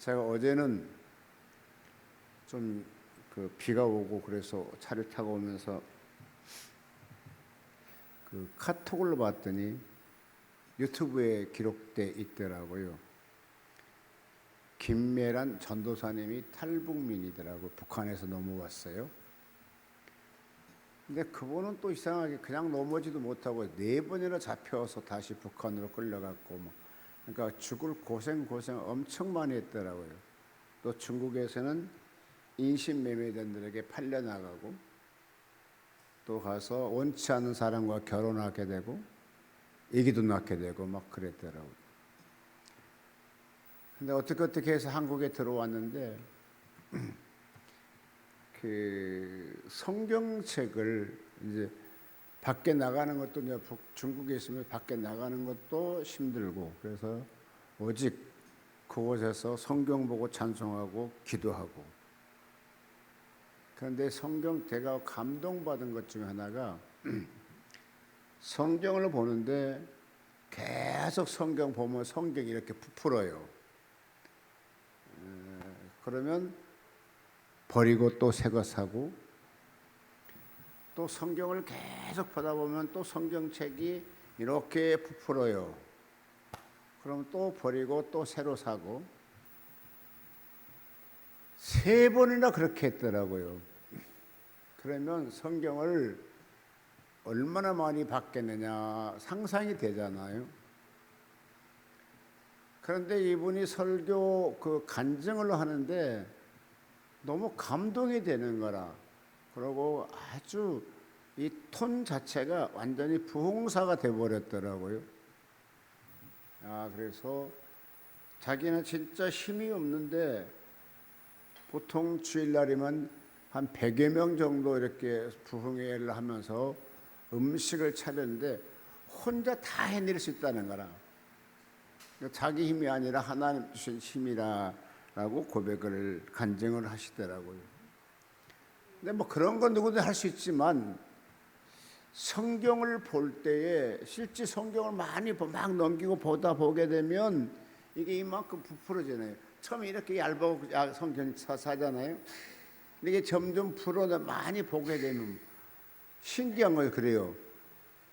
제가 어제는 좀 비가 오고 그래서 차를 타고 오면서 카톡을 봤더니 유튜브에 기록돼 있더라고요. 김매란 전도사님이 탈북민이더라고요. 북한에서 넘어왔어요. 근데 그분은 또 이상하게 그냥 넘어지도 못하고 4번이나 잡혀서 다시 북한으로 끌려갔고 그러니까 죽을 고생 엄청 많이 했더라고요. 또 중국에서는 인신매매자들에게 팔려나가고 또 가서 원치 않은 사람과 결혼하게 되고 애기도 낳게 되고 막 그랬더라고요. 근데 어떻게 해서 한국에 들어왔는데 성경책을 이제 밖에 나가는 것도 이제 중국에 있으면 밖에 나가는 것도 힘들고 그래서 오직 그곳에서 성경 보고 찬송하고 기도하고. 그런데 성경 제가 감동받은 것 중에 하나가 성경을 보는데 계속 성경 보면 성경이 이렇게 부풀어요. 그러면 버리고 또 새 거 사고 또 성경을 계속 보다 보면 또 성경책이 이렇게 부풀어요. 그럼 또 버리고 또 새로 사고 3번이나 그렇게 했더라고요. 그러면 성경을 얼마나 많이 받겠느냐 상상이 되잖아요. 그런데 이분이 설교 간증을 하는데 너무 감동이 되는 거라. 그리고 아주 이 톤 자체가 완전히 부흥사가 돼버렸더라고요. 그래서 자기는 진짜 힘이 없는데 보통 주일날이면 한 100여 명 정도 이렇게 부흥회를 하면서 음식을 차렸는데 혼자 다 해낼 수 있다는 거라. 자기 힘이 아니라 하나님 주신 힘이라고 고백을 간증을 하시더라고요. 근데 그런 건 누구든 할 수 있지만 성경을 볼 때에 실제 성경을 많이 막 넘기고 보게 되면 이게 이만큼 부풀어지네요. 처음에 이렇게 얇고 성경 사잖아요. 근데 이게 점점 풀어서 많이 보게 되면 신기한 거예요. 그래요.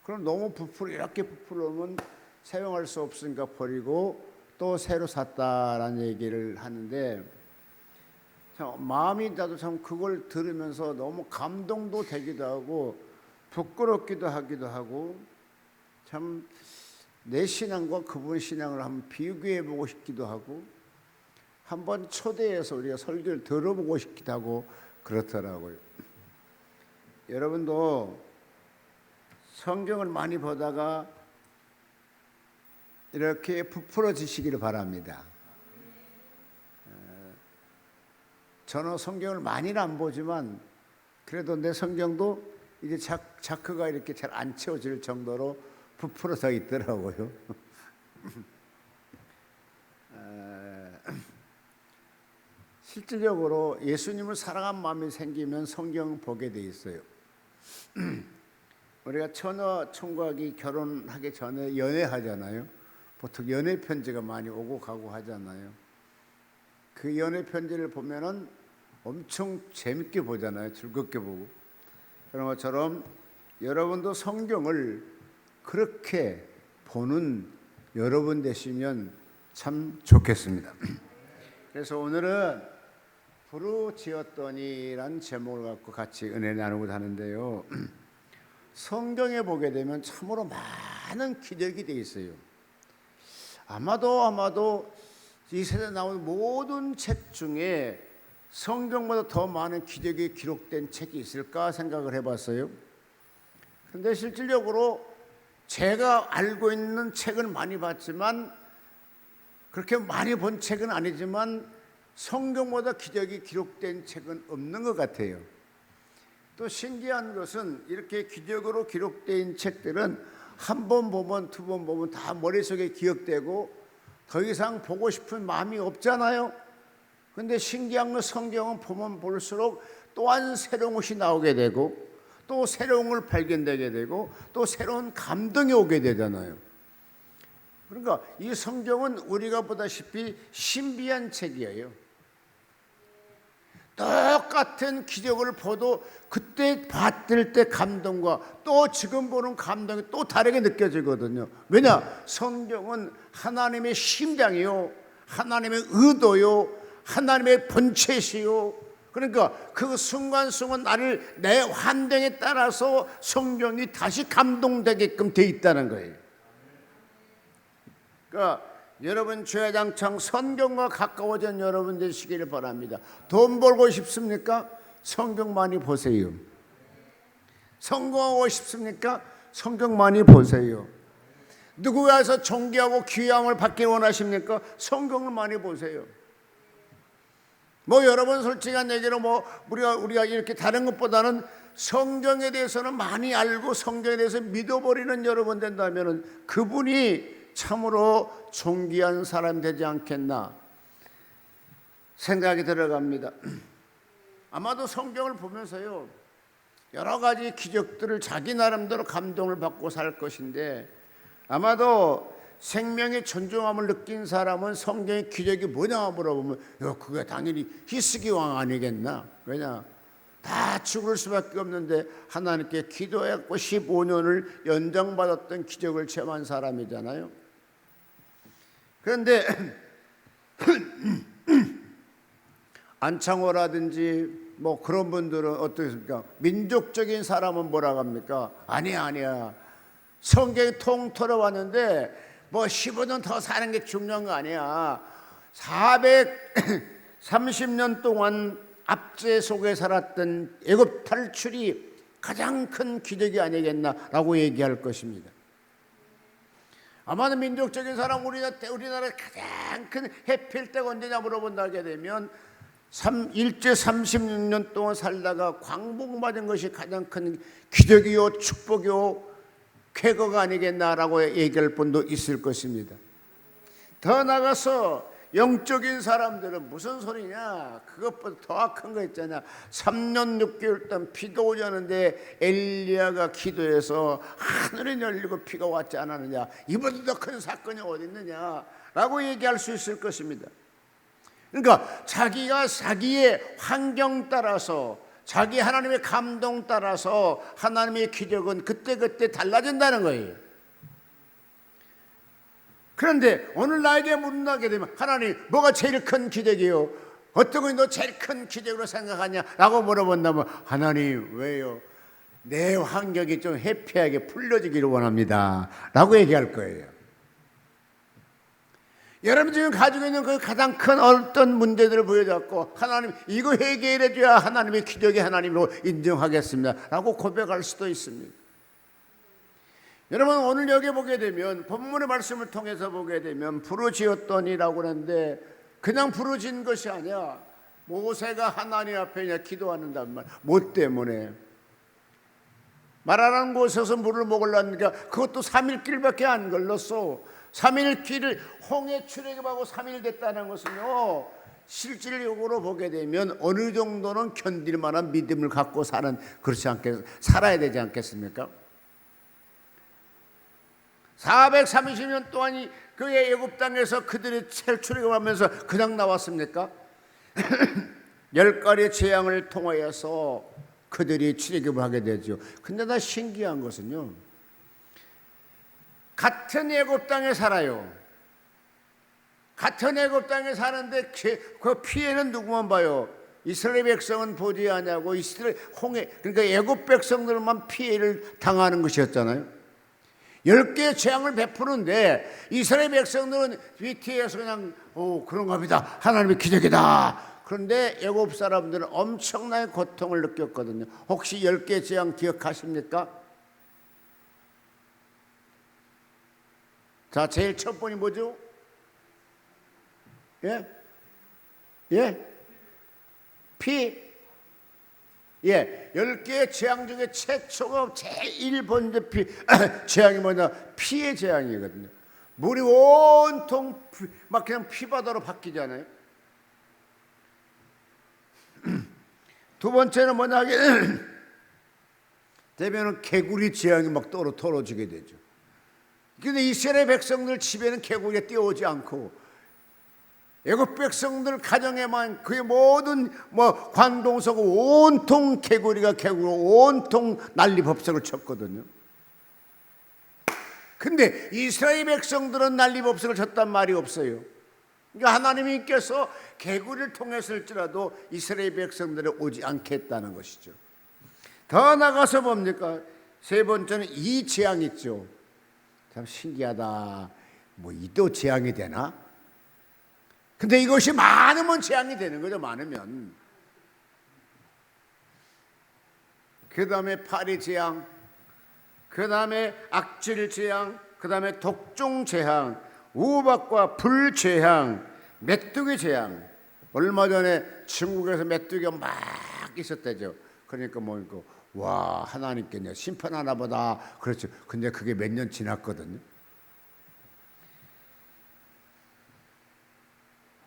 그럼 너무 이렇게 부풀으면 사용할 수 없으니까 버리고 또 새로 샀다라는 얘기를 하는데 참 마음이 나도 참 그걸 들으면서 너무 감동도 되기도 하고 부끄럽기도 하기도 하고 참 내 신앙과 그분 신앙을 한번 비교해 보고 싶기도 하고 한번 초대해서 우리가 설교를 들어보고 싶기도 하고 그렇더라고요. 여러분도 성경을 많이 보다가 이렇게 부풀어지시기를 바랍니다. 저는 성경을 많이는 안 보지만 그래도 내 성경도 이제 자크가 이렇게 잘 안 채워질 정도로 부풀어져 있더라고요. 실질적으로 예수님을 사랑한 마음이 생기면 성경 보게 돼 있어요. 우리가 처녀 총각이 결혼하기 전에 연애하잖아요. 보통 연애 편지가 많이 오고 가고 하잖아요. 그 연애 편지를 보면은 엄청 재밌게 보잖아요. 즐겁게 보고. 그런 것처럼 여러분도 성경을 그렇게 보는 여러분 되시면 참 좋겠습니다. 그래서 오늘은 부르짖었더니라는 제목을 갖고 같이 은혜 나누고 하는데요. 성경에 보게 되면 참으로 많은 기적이 되어 있어요. 아마도 이 세상에 나오는 모든 책 중에 성경보다 더 많은 기적이 기록된 책이 있을까 생각을 해봤어요. 그런데 실질적으로 제가 알고 있는 책은 많이 봤지만 그렇게 많이 본 책은 아니지만 성경보다 기적이 기록된 책은 없는 것 같아요. 또 신기한 것은 이렇게 기적으로 기록된 책들은 한 번 보면 두 번 보면 다 머릿속에 기억되고 더 이상 보고 싶은 마음이 없잖아요. 그런데 신기한 건 성경은 보면 볼수록 또한 새로운 것이 나오게 되고 또 새로운 걸 발견되게 되고 또 새로운 감동이 오게 되잖아요. 그러니까 이 성경은 우리가 보다시피 신비한 책이에요. 똑같은 기적을 보도 그때 봤을 때 감동과 또 지금 보는 감동이 또 다르게 느껴지거든요. 왜냐? 성경은 하나님의 심장이요, 하나님의 의도요, 하나님의 본체시요. 그러니까 그 순간순간 나를 내 환경에 따라서 성경이 다시 감동되게끔 돼 있다는 거예요. 그러니까 여러분 주야장창 성경과 가까워진 여러분 되시기를 바랍니다. 돈 벌고 싶습니까? 성경 많이 보세요. 성공하고 싶습니까? 성경 많이 보세요. 누구와서 존귀하고 귀함을 받기 원하십니까? 성경을 많이 보세요. 뭐 여러분 솔직한 얘기로 뭐 우리가 이렇게 다른 것보다는 성경에 대해서는 많이 알고 성경에 대해서 믿어버리는 여러분 된다면은 그분이 참으로 존귀한 사람 되지 않겠나 생각이 들어갑니다. 아마도 성경을 보면서요, 여러 가지 기적들을 자기 나름대로 감동을 받고 살 것인데, 아마도 생명의 존중함을 느낀 사람은 성경의 기적이 뭐냐 물어보면 그게 당연히 히스기 왕 아니겠나. 왜냐? 다 죽을 수밖에 없는데 하나님께 기도했고 15년을 연장받았던 기적을 체험한 사람이잖아요. 그런데 안창호라든지 뭐 그런 분들은 어떻습니까? 민족적인 사람은 뭐라고 합니까? 아니야. 성경이 통틀어 왔는데 뭐 15년 더 사는 게 중요한 거 아니야. 430년 동안 압제 속에 살았던 애굽 탈출이 가장 큰 기적이 아니겠나라고 얘기할 것입니다. 아마도 민족적인 사람 우리나라의 가장 큰 해필 때가 언제냐 물어본다게 되면 일제 36년 동안 살다가 광복맞은 것이 가장 큰 기적이요 축복이요 쾌거가 아니겠나라고 얘기할 분도 있을 것입니다. 더 나가서 영적인 사람들은 무슨 소리냐, 그것보다 더 악한 거 있잖아. 3년 6개월 동안 비가 오지 않는데 엘리야가 기도해서 하늘이 열리고 비가 왔지 않았느냐, 이보다 더 큰 사건이 어디 있느냐 라고 얘기할 수 있을 것입니다. 그러니까 자기가 자기의 환경 따라서, 자기 하나님의 감동 따라서 하나님의 기적은 그때그때 달라진다는 거예요. 그런데 오늘 나에게 물어나게 되면 하나님 뭐가 제일 큰 기적이요? 어떤 걸 너 제일 큰 기적으로 생각하냐? 라고 물어본다면 하나님 왜요? 내 환경이 좀 해피하게 풀려지기를 원합니다 라고 얘기할 거예요. 여러분 지금 가지고 있는 그 가장 큰 어떤 문제들을 보여잡고 하나님 이거 해결해 줘야 하나님의 기적이 하나님으로 인정하겠습니다 라고 고백할 수도 있습니다. 여러분 오늘 여기 보게 되면 본문의 말씀을 통해서 보게 되면 부르짖었더니라고 하는데 그냥 부르짖은 것이 아니야. 모세가 하나님 앞에 기도하는단 말. 뭐 때문에? 마라라는 곳에서 물을 먹으려니까 그것도 3일 길밖에 안 걸렸어. 3일 길을 홍해 출애굽하고 3일 됐다는 것은요, 실질적으로 보게 되면 어느 정도는 견딜 만한 믿음을 갖고 살아야 되지 않겠습니까? 430년 동안 그의 애굽 땅에서 그들이 출애굽하면서 그냥 나왔습니까? 10가지 재앙을 통하여서 그들이 출애굽을 하게 되죠. 근데 나 신기한 것은요, 같은 애굽 땅에 살아요. 같은 애굽 땅에 사는데 그 피해는 누구만 봐요? 이스라엘 백성은 보지 않냐고. 이스라엘 홍해, 그러니까 애굽 백성들만 피해를 당하는 것이었잖아요. 10개의 재앙을 베푸는데 이스라엘 백성들은 뒤에서 그냥 그런가 보다, 하나님의 기적이다. 그런데 애굽 사람들은 엄청나게 고통을 느꼈거든요. 혹시 10개의 재앙 기억하십니까? 자, 제일 첫 번이 뭐죠? 피. 10개의 재앙 중에 최초가 제일 번째 재앙이 뭐냐? 피의 재앙이거든요. 물이 온통 막 그냥 피바다로 바뀌잖아요. 두 번째는 뭐냐? 되면은 개구리 재앙이 막 떨어지게 되죠. 근데 이스라엘 백성들 집에는 개구리가 뛰어오지 않고 애굽 백성들 가정에만 그의 모든 관동석 온통 개구리가 온통 난리법석을 쳤거든요. 근데 이스라엘 백성들은 난리법석을 쳤단 말이 없어요. 그러니까 하나님께서 개구리를 통했을지라도 이스라엘 백성들이 오지 않게 했다는 것이죠. 더 나가서 뭡니까? 세 번째는 이 재앙 있죠. 참 신기하다. 이도 재앙이 되나? 근데 이것이 많으면 재앙이 되는 거죠. 많으면. 그 다음에 파리 재앙, 그 다음에 악질 재앙, 그 다음에 독종 재앙, 우박과 불 재앙, 메뚜기 재앙. 얼마 전에 중국에서 메뚜기가 막 있었대죠. 그러니까 와, 하나님께 심판하나 보다. 그렇죠. 근데 그게 몇 년 지났거든요.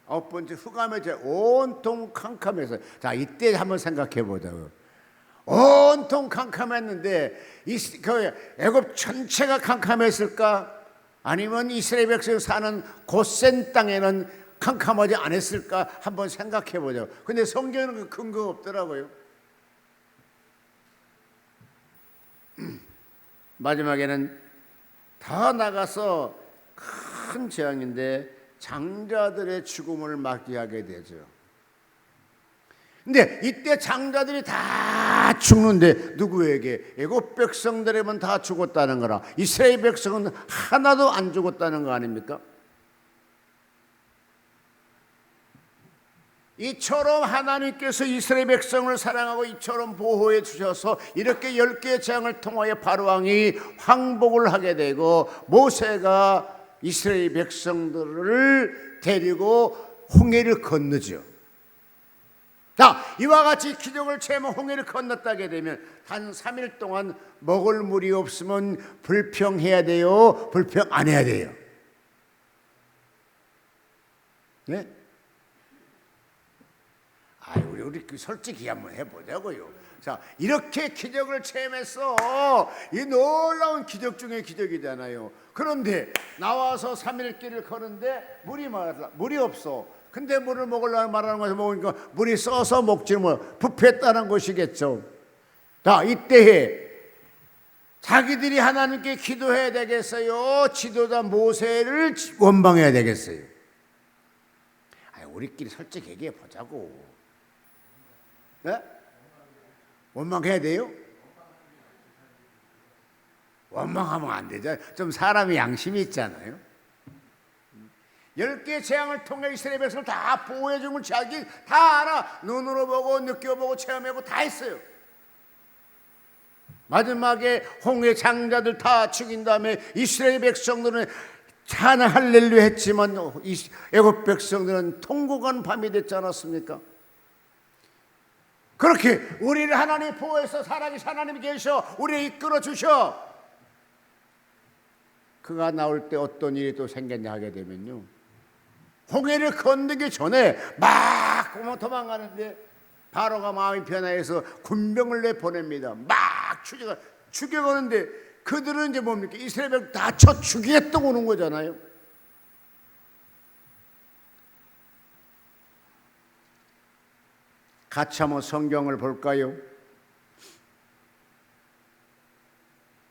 아홉 번째 흑암의 재 온통 캄캄해서. 자, 이때 한번 생각해 보자고요. 온통 캄캄했는데 애굽 전체가 캄캄했을까? 아니면 이스라엘 백성 사는 고센 땅에는 캄캄하지 않았을까? 한번 생각해 보자고. 근데 성경에는 그 근거가 없더라고요. 마지막에는 더 나가서 큰 재앙인데 장자들의 죽음을 맞이하게 되죠. 근데 이때 장자들이 다 죽는데 누구에게? 애굽 백성들에만 다 죽었다는 거라. 이스라엘 백성은 하나도 안 죽었다는 거 아닙니까? 이처럼 하나님께서 이스라엘 백성을 사랑하고 이처럼 보호해 주셔서 이렇게 10개의 재앙을 통하여 바로왕이 항복을 하게 되고 모세가 이스라엘 백성들을 데리고 홍해를 건너죠. 자, 이와 같이 기적을 체험한 홍해를 건넜다게 되면 단 3일 동안 먹을 물이 없으면 불평해야 돼요? 불평 안 해야 돼요? 네? 우리 솔직히 한번 해보자고요. 자, 이렇게 기적을 체험했어. 이 놀라운 기적 중에 기적이잖아요. 그런데 나와서 3일 길을 걸는데 물이 없어. 근데 물을 먹으려고 말하는 것을 먹으니까 물이 써서 먹지 부패했다는 것이겠죠. 자, 이때에 자기들이 하나님께 기도해야 되겠어요? 지도자 모세를 원망해야 되겠어요? 우리끼리 솔직히 얘기해 보자고. 네? 원망해야 돼요? 원망하면 안 되죠. 좀 사람이 양심이 있잖아요. 10개의 재앙을 통해 이스라엘 백성을 다 보호해 준 걸 자기 다 알아. 눈으로 보고 느껴보고 체험하고 다 했어요. 마지막에 홍해 장자들 다 죽인 다음에 이스라엘 백성들은 찬양 할렐루야 했지만 애굽 백성들은 통곡한 밤이 됐지 않았습니까? 그렇게 우리를 하나님 보호해서 살아계신 하나님이 계셔 우리를 이끌어 주셔. 그가 나올 때 어떤 일이 또 생겼냐 하게 되면요, 홍해를 건너기 전에 막 도망가는데 바로가 마음이 변화해서 군병을 내보냅니다. 막 죽여가는데 그들은 이제 뭡니까? 이스라엘 백성 다 쳐 죽이겠다고 오는 거잖아요. 같이 한번 성경을 볼까요?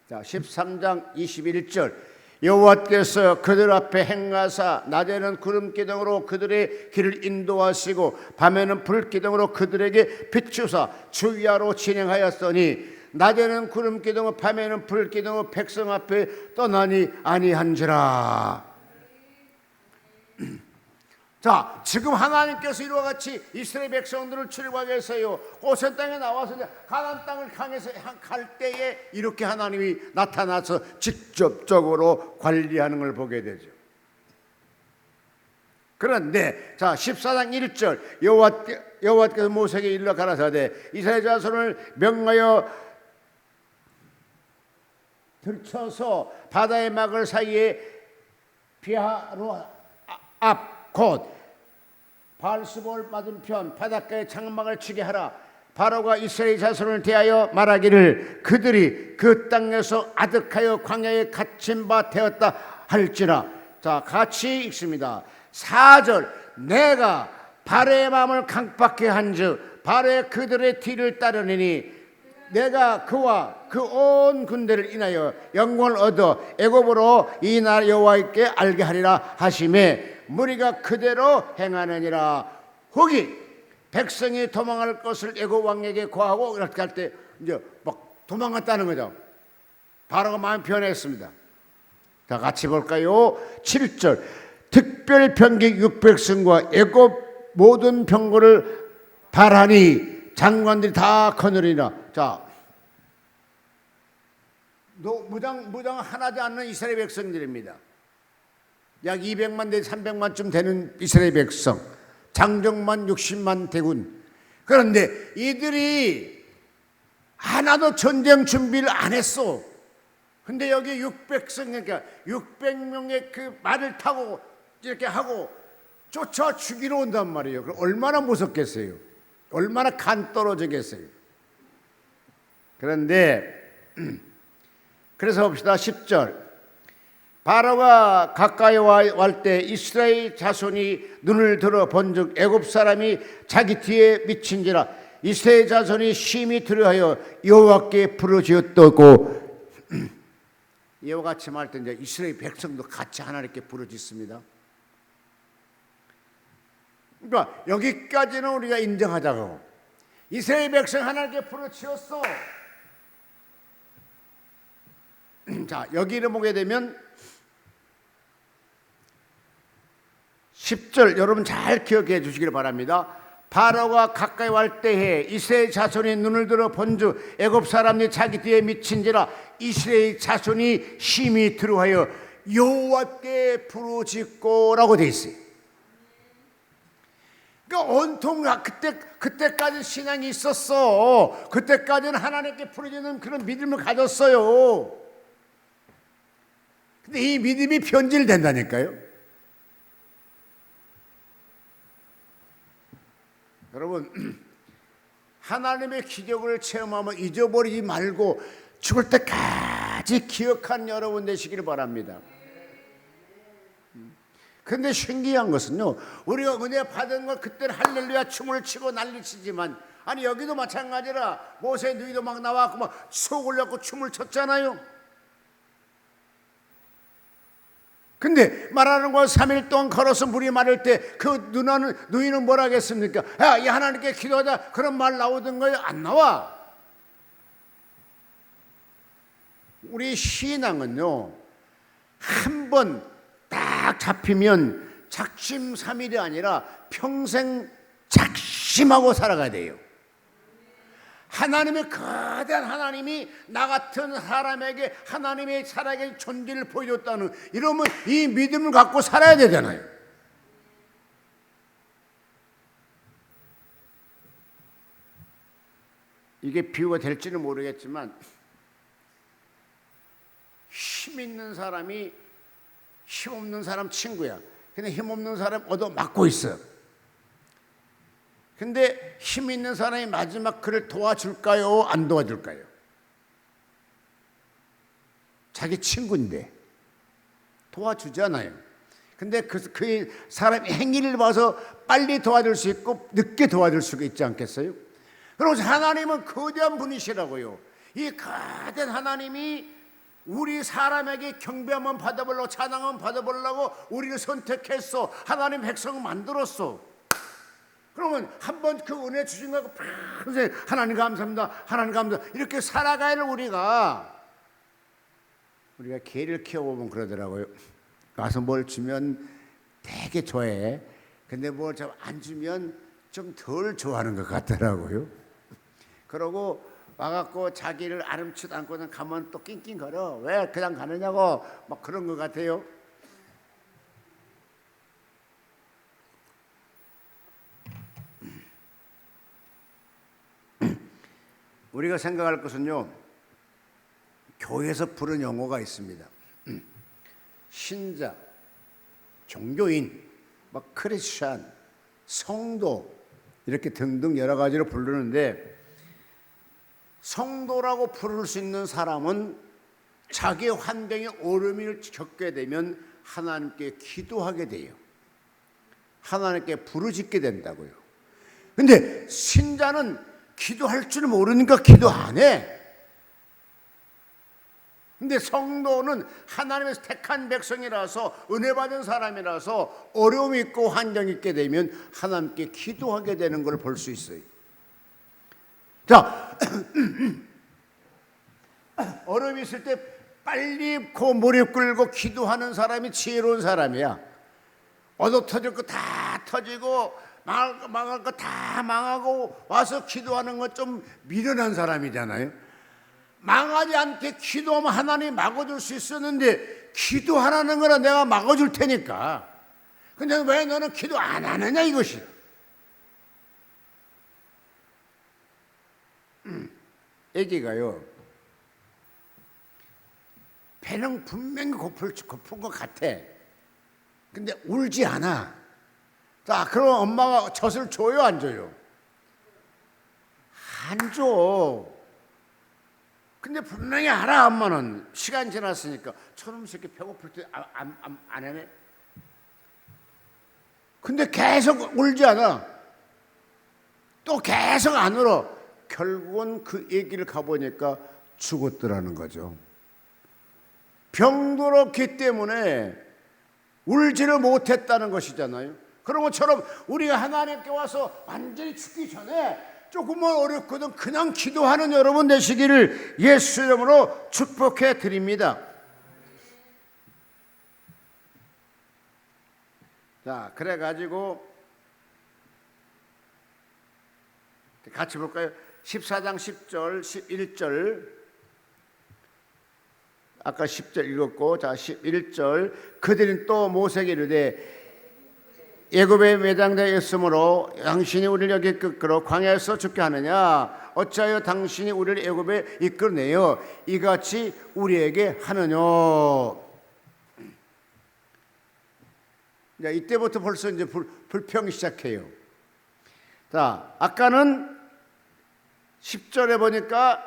자, 13장 21절. 여호와께서 그들 앞에 행하사 낮에는 구름 기둥으로 그들의 길을 인도하시고 밤에는 불 기둥으로 그들에게 비추사 주야로 진행하였으니 낮에는 구름 기둥으로 밤에는 불 기둥으로 백성 앞에 떠나니 아니한지라. 자, 지금 하나님께서 이와 같이 이스라엘 백성들을 출애굽하게 해서요, 고센 땅에 나와서 가나안 땅을 향해서 갈 때에 이렇게 하나님이 나타나서 직접적으로 관리하는 걸 보게 되죠. 그런데 자, 14장 1절 여호와께서 모세에게 일러 가라사대 이스라엘 자손을 명하여 들쳐서 바다의 막을 사이에 비하로 앞 곧 바알스볼 맞은편 바닷가에 장막을 치게 하라. 바로가 이스라엘 자손을 대하여 말하기를 그들이 그 땅에서 아득하여 광야에 갇힌 바 되었다 할지라. 자, 같이 읽습니다. 4절. 내가 바로의 마음을 강팍해 한즉 바로의 그들의 뒤를 따르니니 내가 그와 그 온 군대를 인하여 영광을 얻어 애굽으로 이 나라 여호와께 알게 하리라 하시매 무리가 그대로 행하느니라. 후기 백성이 도망할 것을 애굽 왕에게 고하고 이렇게 할 때 이제 막 도망갔다는 거죠. 바로가 마음 변했습니다. 자, 같이 볼까요? 7절. 특별 병기 600승과 애굽 모든 병거를 발하니 장관들이 다 거느리라. 자, 무장 하나지 않는 이스라엘 백성들입니다. 약 200만 대 300만쯤 되는 이스라엘 백성, 장정만 60만 대군. 그런데 이들이 하나도 전쟁 준비를 안 했어. 근데 여기 600성, 그러니까 600명의 그 말을 타고 이렇게 하고 쫓아 죽이러 온단 말이에요. 그럼 얼마나 무섭겠어요? 얼마나 간 떨어지겠어요? 그런데 그래서 봅시다. 10절. 바로가 가까이 갈 때 이스라엘 자손이 눈을 들어 본즉 애굽 사람이 자기 뒤에 미친지라. 이스라엘 자손이 심히 두려워하여 여호와께 부르짖었다고. 이와 같이 말할 때 이제 이스라엘 백성도 같이 하나님께 부르짖습니다. 그러니까 여기까지는 우리가 인정하자고. 이스라엘 백성 하나님께 부르짖었어. 자, 여기를 보게 되면 10절 여러분 잘 기억해 주시기를 바랍니다. 바로가 가까이 갈 때에 이스라엘 자손이 눈을 들어 본즉 애굽 사람이 자기 뒤에 미친지라. 이스라엘 자손이 심히 두려워하여 여호와께 부르짖고라고 돼 있어요. 그러니까 온통 그때까지 신앙이 있었어. 그때까지는 하나님께 부르짖는 그런 믿음을 가졌어요. 근데 이 믿음이 변질된다니까요. 여러분, 하나님의 기적을 체험하면 잊어버리지 말고 죽을 때까지 기억한 여러분 되시기를 바랍니다. 그런데 신기한 것은요, 우리가 은혜 받은 걸 그때는 할렐루야 춤을 치고 난리치지만, 아니 여기도 마찬가지라 모세 누이도 막 나와서 막 속 올려고 춤을 췄잖아요. 근데 말하는 거 3일 동안 걸어서 물이 마를 때 그 누이는 뭐라 하겠습니까? 야, 이 하나님께 기도하자 그런 말 나오던 거예요? 안 나와. 우리 신앙은요, 한 번 딱 잡히면 작심삼일이 아니라 평생 작심하고 살아가야 돼요. 하나님의 거대한 하나님이 나 같은 사람에게 하나님의 살아계신 존재를 보여줬다는, 이러면 이 믿음을 갖고 살아야 되잖아요. 이게 비유가 될지는 모르겠지만 힘 있는 사람이 힘 없는 사람 친구야. 근데 힘 없는 사람 얻어맞고 있어. 근데 힘 있는 사람이 마지막 그를 도와줄까요? 안 도와줄까요? 자기 친구인데 도와주잖아요. 근데 그 사람의 행위를 봐서 빨리 도와줄 수 있고 늦게 도와줄 수가 있지 않겠어요? 그러면서 하나님은 거대한 분이시라고요. 이 거대한 하나님이 우리 사람에게 경배 한번 받아보려고, 찬양 한번 받아보려고 우리를 선택했어. 하나님 백성을 만들었어. 그러면 한번 그 은혜 주신 거 평생 하나님 감사합니다, 하나님 감사합니다 이렇게 살아가야 우리가 개를 키워보면 그러더라고요. 가서 뭘 주면 되게 좋아해. 근데 뭘 좀 안 주면 좀 덜 좋아하는 것 같더라고요. 그러고 와갖고 자기를 아름치도 않고는 가면 또 낑낑거려. 왜 그냥 가느냐고 막 그런 것 같아요. 우리가 생각할 것은요, 교회에서 부른 용어가 있습니다. 신자, 종교인, 막 크리스찬, 성도 이렇게 등등 여러 가지로 부르는데 성도라고 부를 수 있는 사람은 자기의 환경에 어려움을 겪게 되면 하나님께 기도하게 돼요. 하나님께 부르짖게 된다고요. 근데 신자는 기도할 줄 모르니까 기도 안 해. 근데 성도는 하나님의 택한 백성이라서, 은혜 받은 사람이라서 어려움이 있고 환경이 있게 되면 하나님께 기도하게 되는 걸 볼 수 있어요. 자, 어려움이 있을 때 빨리 그 무릎 꿇고 기도하는 사람이 지혜로운 사람이야. 얻어 터질 거 다 터지고 망할 거 다 망하고 와서 기도하는 건 좀 미련한 사람이잖아요. 망하지 않게 기도하면 하나님이 막아줄 수 있었는데, 기도하라는 거는 내가 막아줄 테니까 근데 왜 너는 기도 안 하느냐 이것이. 애기가요, 배는 분명히 고픈 것 같아. 근데 울지 않아. 자, 그럼 엄마가 젖을 줘요, 안 줘요? 안 줘. 근데 분명히 알아, 엄마는. 시간 지났으니까. 저놈 새끼 배고플 때 안 해네. 근데 계속 울지 않아. 또 계속 안 울어. 결국은 그 얘기를 가보니까 죽었더라는 거죠. 병들었기 때문에 울지를 못했다는 것이잖아요. 그런 것처럼 우리가 하나님께 와서 완전히 죽기 전에 조금만 어렵거든 그냥 기도하는 여러분 되시기를 예수 이름으로 축복해 드립니다. 자, 그래가지고 같이 볼까요? 14장 10절, 11절. 아까 10절 읽었고, 자 11절. 그들은 또 모세에게 이르되 애굽에 매장되어 있으므로 당신이 우리를 여기 이끌어 광야에서 죽게 하느냐? 어찌하여 당신이 우리를 애굽에 이끌어내어 이같이 우리에게 하느냐? 이때부터 벌써 이제 불평이 시작해요. 자, 아까는 10절에 보니까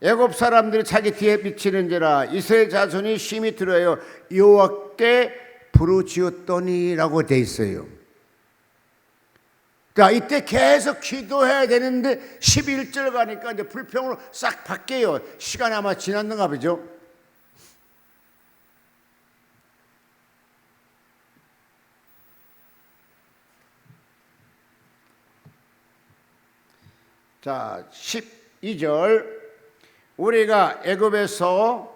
애굽 사람들이 자기 뒤에 미치는지라 이스라엘 자손이 심히 들어요 여호와께 부르짖었더니라고 돼 있어요. 자, 이때 계속 기도해야 되는데 11절 가니까 이제 불평으로 싹 바뀌어요. 시간이 아마 지났는가 보죠. 자, 12절. 우리가 애굽에서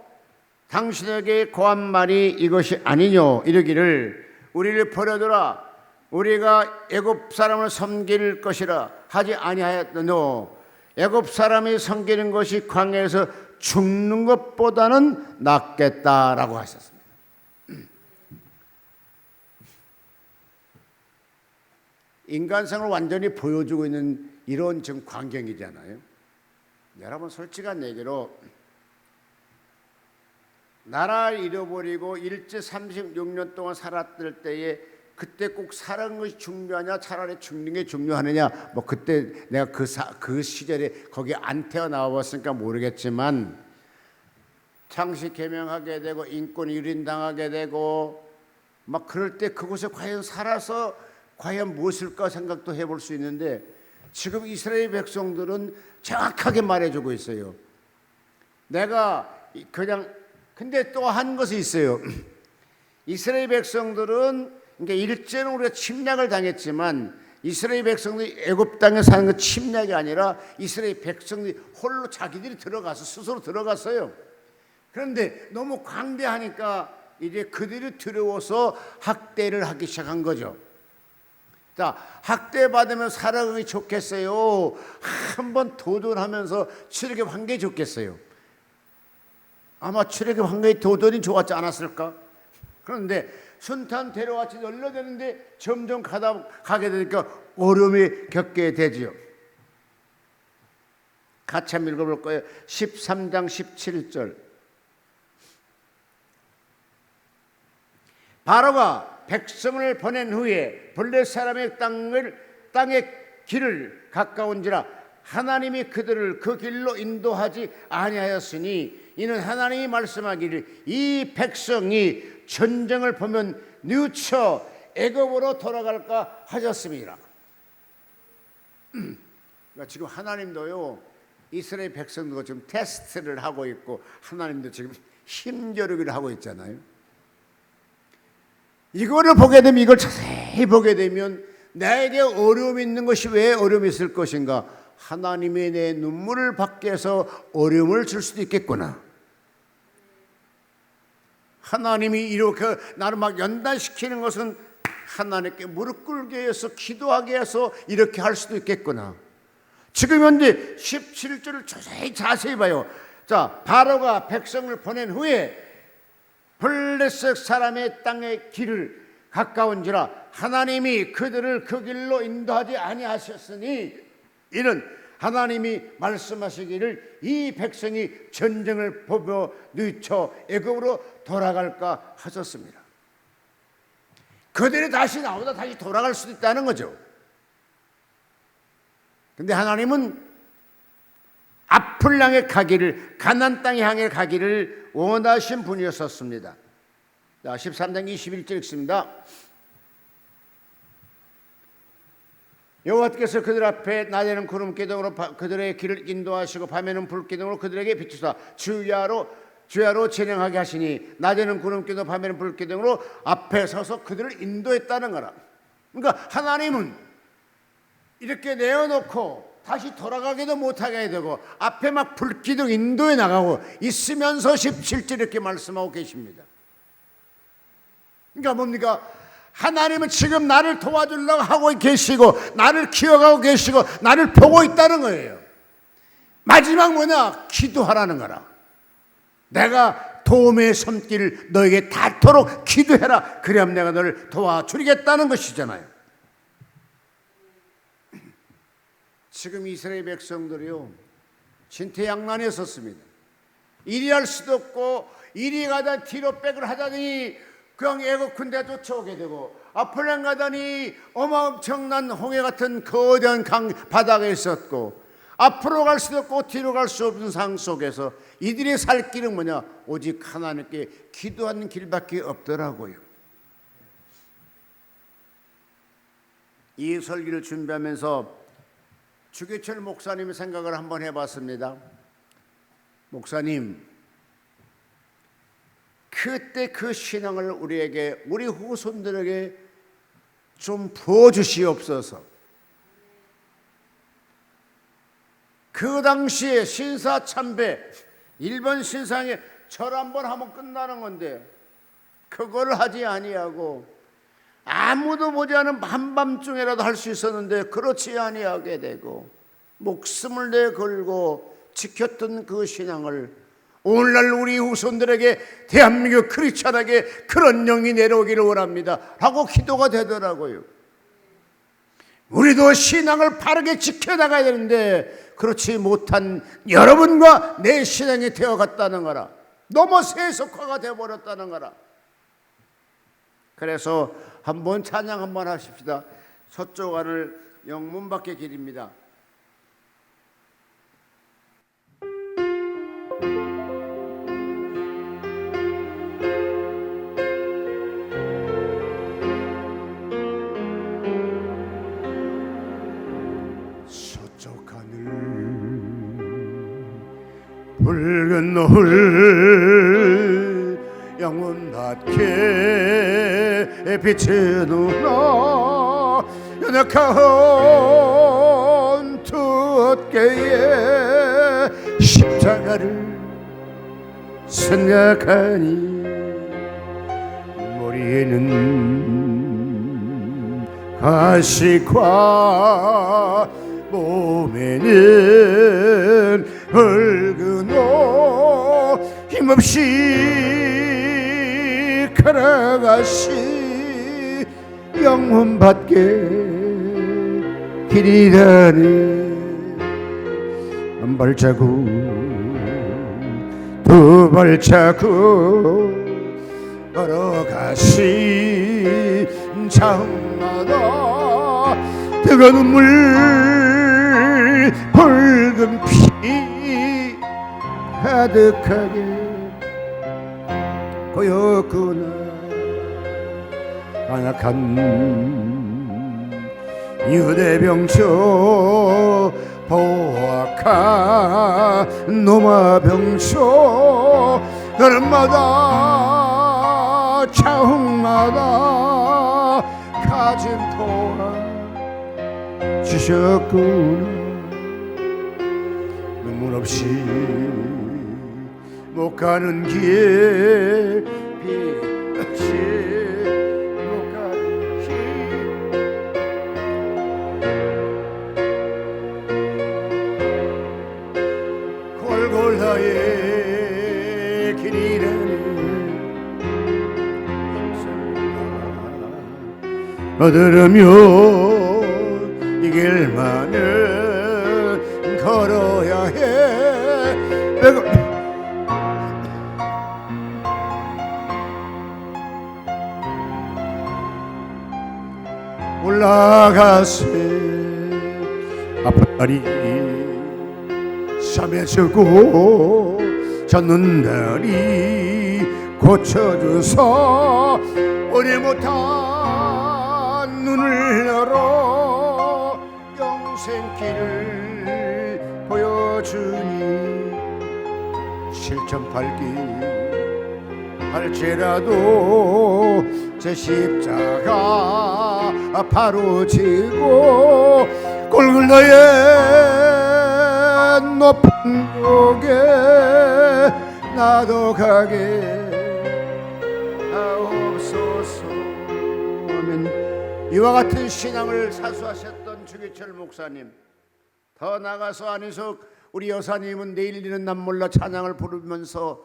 당신에게 고한 말이 이것이 아니뇨 이르기를 우리를 버려두라 우리가 애굽 사람을 섬길 것이라 하지 아니하였노. 애굽 사람이 섬기는 것이 광야에서 죽는 것보다는 낫겠다라고 하셨습니다. 인간성을 완전히 보여주고 있는 이런 지금 광경이잖아요. 여러분, 솔직한 얘기로 나라를 잃어버리고 일제 36년 동안 살았을 때에 그때 꼭 사는 것이 중요하냐 차라리 죽는 게 중요하느냐, 뭐 그때 내가 그 시절에 거기 안 태어나왔으니까 모르겠지만 창시 개명하게 되고 인권 유린당하게 되고 막 그럴 때 그곳에 과연 살아서 과연 무엇일까 생각도 해볼 수 있는데, 지금 이스라엘 백성들은 정확하게 말해주고 있어요. 내가 그냥 근데 또 한 것이 있어요. 이스라엘 백성들은 그러니까 일제는 우리가 침략을 당했지만 이스라엘 백성들이 애굽 땅에 사는 건 침략이 아니라 이스라엘 백성들이 홀로 자기들이 들어가서 스스로 들어갔어요. 그런데 너무 광대하니까 이제 그들이 두려워서 학대를 하기 시작한 거죠. 자, 학대받으면 살아가기 좋겠어요? 한번 도전하면서 출애굽 한 게 좋겠어요? 아마 출애굽 한 게 도전이 좋았지 않았을까? 그런데 순탄 데려왔지 열려대는데 점점 가게 되니까 어려움이 겪게 되지요. 같이 한번 읽어볼 거예요. 13장 17절. 바로가 백성을 보낸 후에 블레셋 사람의 땅의 길을 가까운지라 하나님이 그들을 그 길로 인도하지 아니하였으니 이는 하나님이 말씀하기를 이 백성이 전쟁을 보면 뉘우쳐 애굽으로 돌아갈까 하셨습니다. 그러니까 지금 하나님도요, 이스라엘 백성도 지금 테스트를 하고 있고 하나님도 지금 힘겨루기를 하고 있잖아요. 이거를 보게 되면, 이걸 자세히 보게 되면 나에게 어려움이 있는 것이 왜 어려움이 있을 것인가? 하나님이 내 눈물을 받게 해서 어려움을 줄 수도 있겠구나. 하나님이 이렇게 나를 막 연단시키는 것은 하나님께 무릎 꿇게 해서 기도하게 해서 이렇게 할 수도 있겠구나. 지금 현재 17절을 자세히 봐요. 자, 바로가 백성을 보낸 후에 블레셋 사람의 땅의 길을 가까운지라 하나님이 그들을 그 길로 인도하지 아니하셨으니 이는 하나님이 말씀하시기를 이 백성이 전쟁을 보며 뉘쳐 애굽으로 돌아갈까 하셨습니다. 그들이 다시 나오다 다시 돌아갈 수도 있다는 거죠. 근데 하나님은 앞을 향해 가기를, 가나안 땅에 향해 가기를 원하신 분이었었습니다. 자, 13장 21절 읽습니다. 여호와께서 그들 앞에 낮에는 구름 기둥으로 그들의 길을 인도하시고 밤에는 불 기둥으로 그들에게 비추사 주야로 진행하게 하시니 낮에는 구름 기둥 밤에는 불 기둥으로 앞에 서서 그들을 인도했다는 거라. 그러니까 하나님은 이렇게 내어놓고 다시 돌아가기도 못하게 되고 앞에 막 불기둥 인도해 나가고 있으면서 17절 이렇게 말씀하고 계십니다. 그러니까 뭡니까? 하나님은 지금 나를 도와주려고 하고 계시고 나를 기억하고 계시고 나를 보고 있다는 거예요. 마지막 뭐냐? 기도하라는 거라. 내가 도움의 손길을 너에게 닿도록 기도해라. 그래야 내가 너를 도와주겠다는 것이잖아요. 지금 이스라엘 백성들이요, 진퇴양난에 섰습니다. 이리 할 수도 없고 이리 가다 뒤로 백을 하다니 그냥 애굽 군대 쫓아오게 되고 앞을 가다니 엄청난 홍해 같은 거대한 강 바닥에 있었고 앞으로 갈 수도 없고 뒤로 갈 수 없는 상 속에서 이들의 살 길은 뭐냐? 오직 하나님께 기도하는 길밖에 없더라고요. 이 설교를 준비하면서 주기철 목사님의 생각을 한번 해봤습니다. 목사님, 그때 그 신앙을 우리에게, 우리 후손들에게 좀 부어주시옵소서. 그 당시에 신사참배, 일본 신상에 절 한번 하면 끝나는 건데 그걸 하지 아니하고 아무도 보지 않은 한밤중에라도 할 수 있었는데 그렇지 아니하게 되고 목숨을 내걸고 지켰던 그 신앙을 오늘날 우리 후손들에게 대한민국 크리스찬에게 그런 영이 내려오기를 원합니다 하고 기도가 되더라고요. 우리도 신앙을 바르게 지켜나가야 되는데 그렇지 못한 여러분과 내 신앙이 되어갔다는 거라. 너무 세속화가 되어버렸다는 거라. 그래서 한번 찬양 한번 하십시다. 서쪽 하늘 영문 밖의 길입니다. 서쪽 하늘 붉은 노을 영문 밖에 비치누나 연약한 두 어깨에 십자가를 생각하니 머리에는 가시과 몸에는 붉은 옷 힘없이 걸어가시 영혼 밖에 길이라니 한 발자국 두 발자국 걸어가시 장마다 뜨거운 눈물 붉은 피 가득하게 고였구나. 안약한 유대병초 보악한 노마병초 걸음마다 차흥마다 가진 포함 주셨구나. 눈물 없이 못 가는 길 비 없이 못 가는 길 골골하의 길이라는 얻으려면 이 길만을 걸어야 해. 올라가세 아픈 다리 잠에서고 젖는 다리 고쳐줘서 오지 못한 눈을 열어 영생길을 보여주니 7.8기 할지라도 제 십자가 바로 지고 골골다의 높은 곳에 나도 가게 하옵소서. 아멘. 이와 같은 신앙을 사수하셨던 주기철 목사님, 더 나아가서 안희석 우리 여사님은 내일 있는 남 몰라 찬양을 부르면서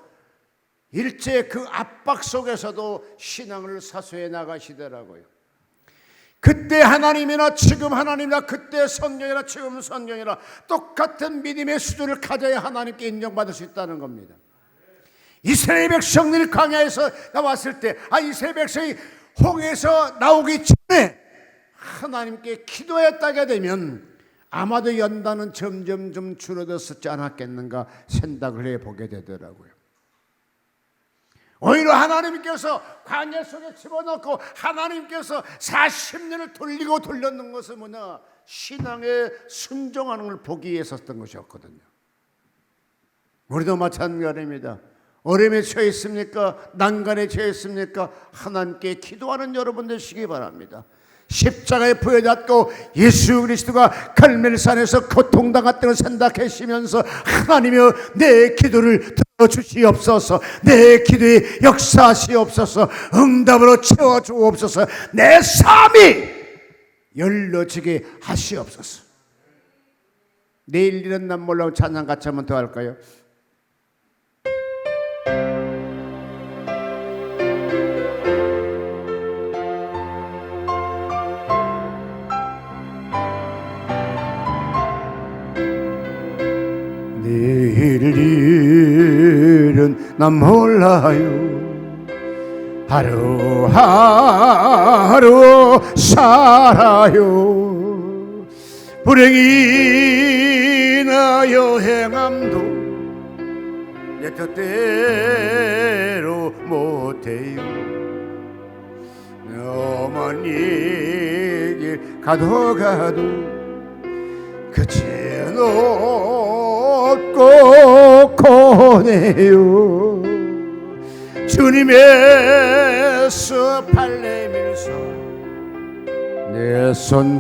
일제 그 압박 속에서도 신앙을 사수해 나가시더라고요. 그때 하나님이나 지금 하나님이나 그때 성경이나 지금 성경이나 똑같은 믿음의 수준을 가져야 하나님께 인정받을 수 있다는 겁니다. 이스라엘 백성들이 광야에서 나왔을 때 이스라엘 백성이 홍해에서 나오기 전에 하나님께 기도했다게 되면 아마도 연단은 점점 좀 줄어들었지 않았겠는가 생각을 해보게 되더라고요. 오히려 하나님께서 광야 속에 집어넣고 하나님께서 40년을 돌리고 돌렸는 것은 뭐냐? 신앙에 순종하는 걸 보기 위해서였던 것이었거든요. 우리도 마찬가지입니다. 어려움에 처해 있습니까? 난간에 처해 있습니까? 하나님께 기도하는 여러분 되시기 바랍니다. 십자가에 부여잡고 예수 그리스도가 갈멜산에서 고통당했다고 생각하시면서 하나님이여 내 기도를 들어주시옵소서, 내 기도에 역사하시옵소서, 응답으로 채워주옵소서, 내 삶이 열려지게 하시옵소서. 내일 이런 날 몰라고 찬양 같이 한번 더 할까요? 내일 일은 난 몰라요. 하루하루 살아요. 불행이나 여행함도 내 뜻대로 못해요. 어머니 길 가도 그치는 없고 고네요. 주님의 수팔 내밀서 내 손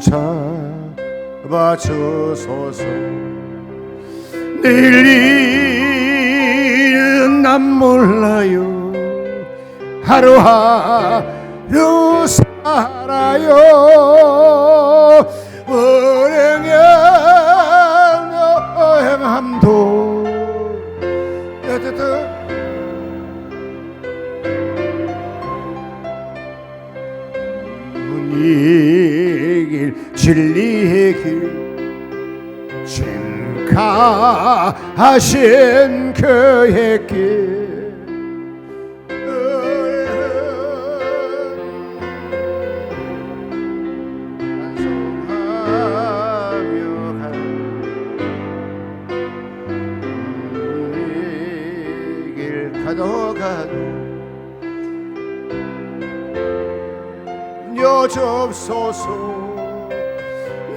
잡아주소서. 내일 일은 난 몰라요. 하루하루 살아요. 불행의 여행함도 내 뜻대로 이 길 진리의 길 심가하신 그의 길 찬송하며 알려주옵소서.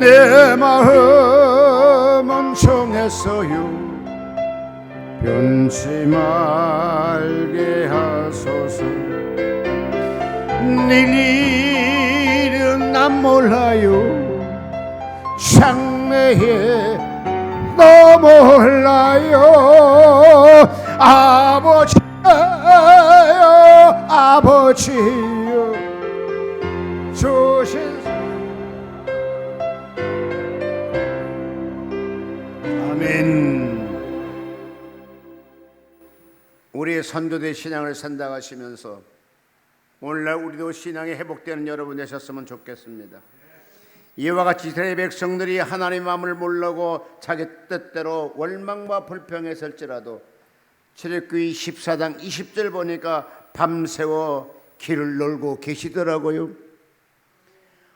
내 마음은 정했어요. 변치 말게 하소서. 내일 일은 난 몰라요. 장래에 너 몰라요. 아버지요 주신. 아멘. 우리의 선조대 신앙을 산다하시면서 오늘날 우리도 신앙이 회복되는 여러분 되셨으면 좋겠습니다. 이와 같이 이스라엘 백성들이 하나님의 마음을 모르고 자기 뜻대로 원망과 불평했을지라도 출애굽기 14장 20절 보니까 밤새워 길을 놀고 계시더라고요.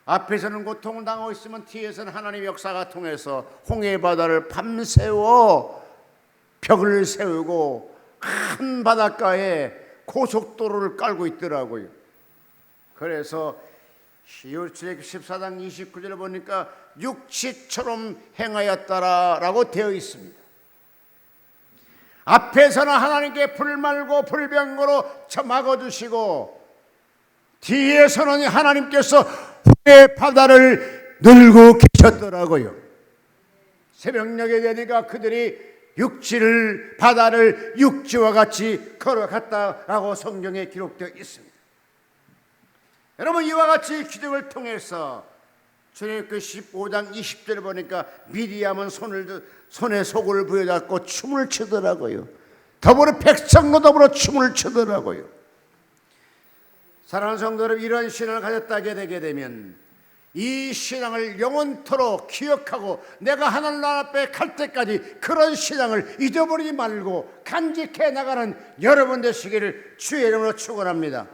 앞에서는 고통을 당하고 있으면 뒤에서는 하나님의 역사가 통해서 홍해 바다를 밤새워 벽을 세우고 큰 바닷가에 고속도로를 깔고 있더라고요. 그래서 출애굽기 14장 29절을 보니까 육지처럼 행하였다라고 되어 있습니다. 앞에서는 하나님께 불말고 불병거로 막아주시고 뒤에서는 하나님께서 홍해 바다를 늘고 계셨더라고요. 새벽녘에 되니까 그들이 육지를 바다를 육지와 같이 걸어갔다라고 성경에 기록되어 있습니다. 여러분, 이와 같이 기적을 통해서 출애굽기 15장 20절을 보니까 미리암은 손에 속을 부여잡고 춤을 추더라고요. 더불어 백성도 더불어 춤을 추더라고요. 사랑하는 성도 여러분, 이런 신앙을 가졌다게 되게 되면 이 신앙을 영원토록 기억하고 내가 하나님 나라 앞에 갈 때까지 그런 신앙을 잊어버리지 말고 간직해 나가는 여러분 되시기를 주의 이름으로 축원합니다.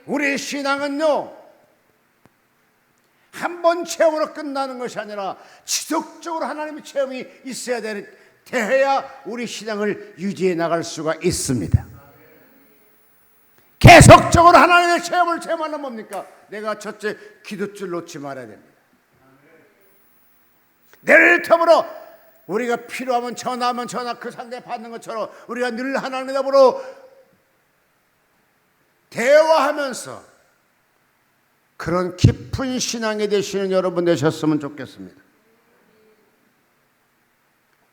우리의 신앙은요, 한 번 체험으로 끝나는 것이 아니라 지속적으로 하나님의 체험이 있어야 돼야 우리 신앙을 유지해 나갈 수가 있습니다. 계속적으로 하나님의 체험을 체험하려면 뭡니까? 내가 첫째 기도줄 놓지 말아야 됩니다. 내일 터으로 우리가 필요하면 전화하면 전화 그 상대 받는 것처럼 우리가 늘 하나님 더불어 대화하면서 그런 깊은 신앙이 되시는 여러분 되셨으면 좋겠습니다.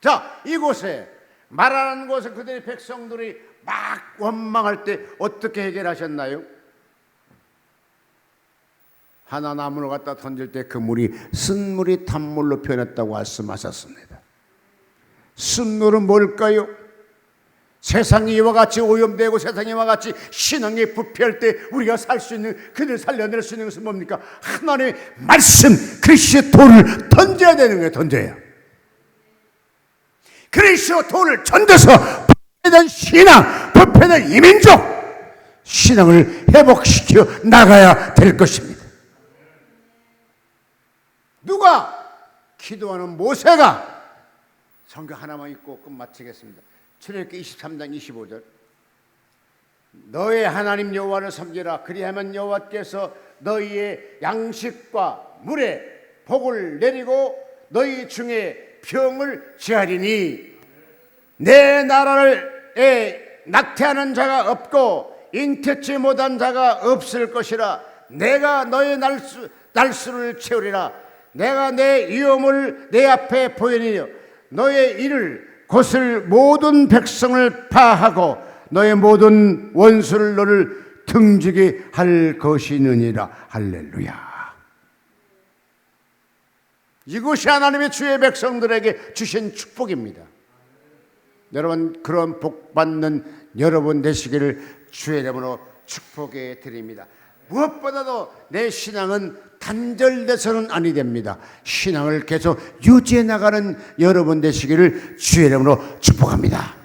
자, 이곳에 말하는 곳에 그들의 백성들이 막 원망할 때 어떻게 해결하셨나요? 하나 나무를 갖다 던질 때 그 물이 쓴물이 단물로 변했다고 말씀하셨습니다. 쓴물은 뭘까요? 세상이 이와 같이 오염되고 세상이 이와 같이 신앙이 부패할 때 우리가 살 수 있는, 그들 살려낼 수 있는 것은 뭡니까? 하나님의 말씀 그리스도의 돌을 던져야 되는 거예요. 던져야. 그리스도의 돌을 던져서 부패된 신앙, 부패된 이민족 신앙을 회복시켜 나가야 될 것입니다. 누가? 기도하는 모세가. 성경 하나만 읽고 끝마치겠습니다. 출애굽기 23장 25절. 너의 하나님 여호와를 섬기라. 그리하면 여호와께서 너희의 양식과 물에 복을 내리고 너희 중에 병을 제하리니 내 나라를 낙태하는 자가 없고 잉태치 못한 자가 없을 것이라. 내가 너의 날수를 채우리라. 내가 내 위엄을 내 앞에 보이리니 너의 일을 곧을 모든 백성을 파하고 너의 모든 원수를 너를 등지게 할 것이느니라. 할렐루야. 이것이 하나님의 주의 백성들에게 주신 축복입니다. 여러분, 그런 복 받는 여러분 되시기를 주의 이름으로 축복해 드립니다. 무엇보다도 내 신앙은 단절돼서는 아니 됩니다. 신앙을 계속 유지해 나가는 여러분 되시기를 주의 이름으로 축복합니다.